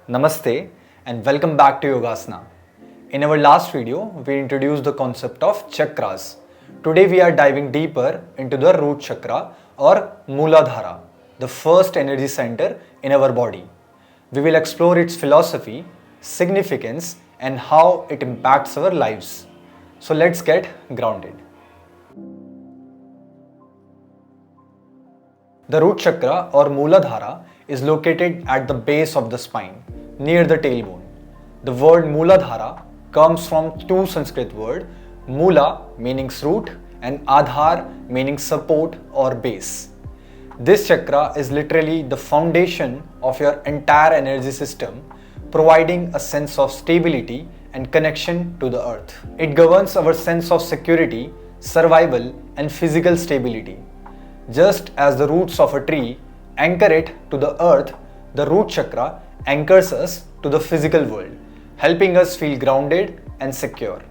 Namaste and welcome back to Yogasana. In our last video, we introduced the concept of chakras. Today we are diving deeper into the root chakra or Muladhara, the first energy center in our body. We will explore its philosophy, significance and how it impacts our lives. So let's get grounded. The root chakra or Muladhara is located at the base of the spine, near the tailbone. The word Muladhara comes from two Sanskrit words, Mula meaning root and Adhar meaning support or base. This chakra is literally the foundation of your entire energy system, providing a sense of stability and connection to the earth. It governs our sense of security, survival and physical stability. Just as the roots of a tree anchor it to the earth, the root chakra anchors us to the physical world, helping us feel grounded and secure.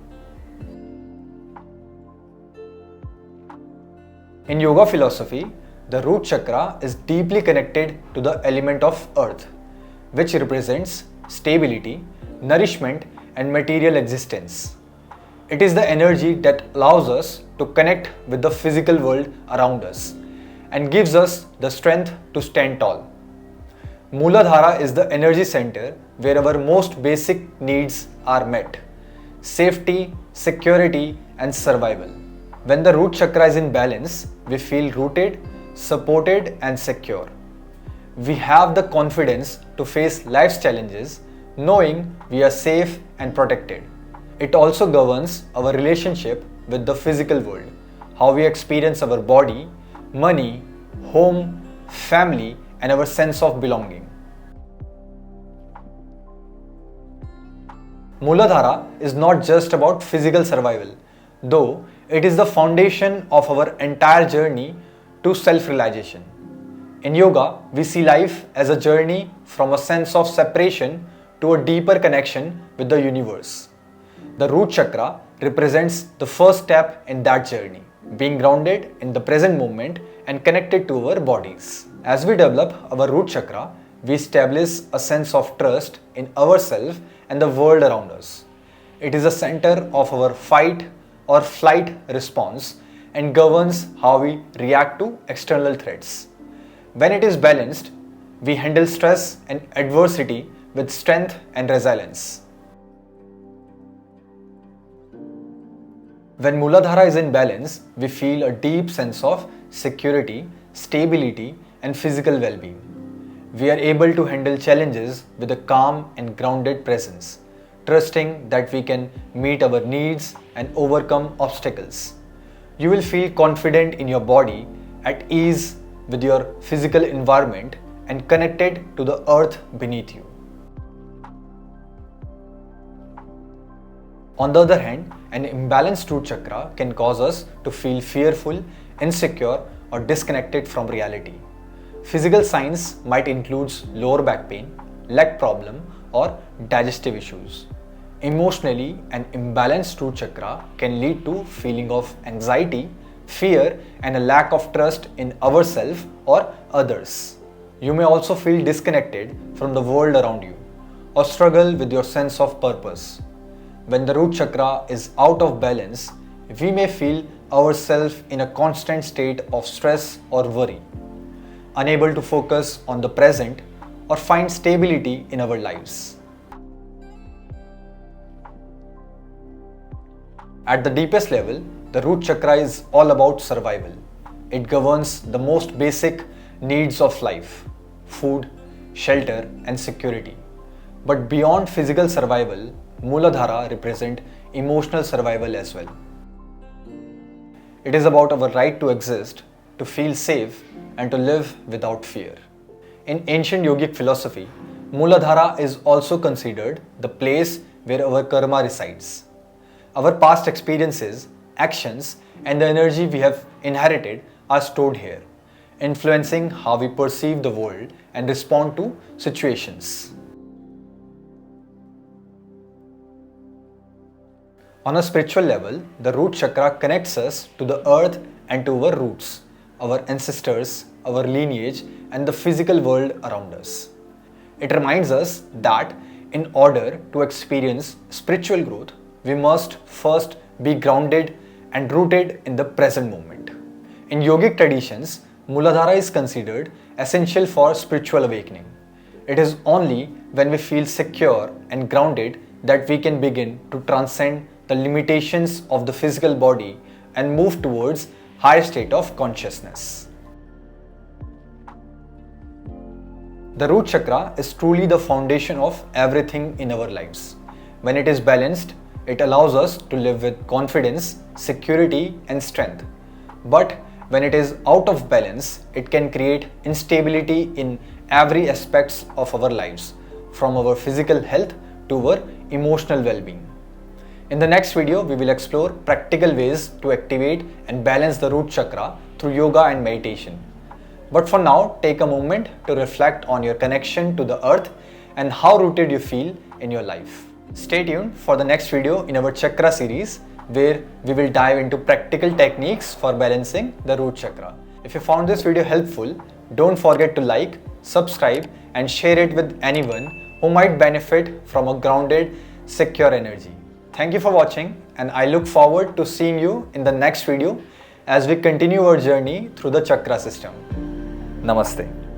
In yoga philosophy, the root chakra is deeply connected to the element of earth, which represents stability, nourishment, and material existence. It is the energy that allows us to connect with the physical world around us and gives us the strength to stand tall. Muladhara is the energy center where our most basic needs are met: safety, security, and survival. When the root chakra is in balance, we feel rooted, supported, and secure. We have the confidence to face life's challenges, knowing we are safe and protected. It also governs our relationship with the physical world, how we experience our body, money, home, family, and our sense of belonging. Muladhara is not just about physical survival, though it is the foundation of our entire journey to self-realization. In yoga, we see life as a journey from a sense of separation to a deeper connection with the universe. The root chakra represents the first step in that journey, being grounded in the present moment and connected to our bodies. As we develop our root chakra, we establish a sense of trust in ourselves and the world around us. It is a center of our fight or flight response and governs how we react to external threats. When it is balanced, we handle stress and adversity with strength and resilience. When Muladhara is in balance, we feel a deep sense of security, stability, and physical well-being. We are able to handle challenges with a calm and grounded presence, trusting that we can meet our needs and overcome obstacles. You will feel confident in your body, at ease with your physical environment, and connected to the earth beneath you. On the other hand, an imbalanced root chakra can cause us to feel fearful, insecure, or disconnected from reality. Physical signs might include lower back pain, leg problem, or digestive issues. Emotionally, an imbalanced root chakra can lead to feeling of anxiety, fear, and a lack of trust in ourselves or others. You may also feel disconnected from the world around you or struggle with your sense of purpose. When the root chakra is out of balance, we may feel ourselves in a constant state of stress or worry, unable to focus on the present or find stability in our lives. At the deepest level, the root chakra is all about survival. It governs the most basic needs of life: food, shelter, and security. But beyond physical survival, Muladhara represents emotional survival as well. It is about our right to exist, to feel safe, and to live without fear. In ancient yogic philosophy, Muladhara is also considered the place where our karma resides. Our past experiences, actions, and the energy we have inherited are stored here, influencing how we perceive the world and respond to situations. On a spiritual level, the root chakra connects us to the earth and to our roots, our ancestors, our lineage, and the physical world around us. It reminds us that in order to experience spiritual growth, we must first be grounded and rooted in the present moment. In yogic traditions, Muladhara is considered essential for spiritual awakening. It is only when we feel secure and grounded that we can begin to transcend the limitations of the physical body and move towards higher state of consciousness. The root chakra is truly the foundation of everything in our lives. When it is balanced, it allows us to live with confidence, security, and strength. But when it is out of balance, it can create instability in every aspect of our lives, from our physical health to our emotional well-being. In the next video, we will explore practical ways to activate and balance the root chakra through yoga and meditation. But for now, take a moment to reflect on your connection to the earth and how rooted you feel in your life. Stay tuned for the next video in our chakra series, where we will dive into practical techniques for balancing the root chakra. If you found this video helpful, don't forget to like, subscribe, and share it with anyone who might benefit from a grounded, secure energy. Thank you for watching, and I look forward to seeing you in the next video as we continue our journey through the chakra system. Namaste.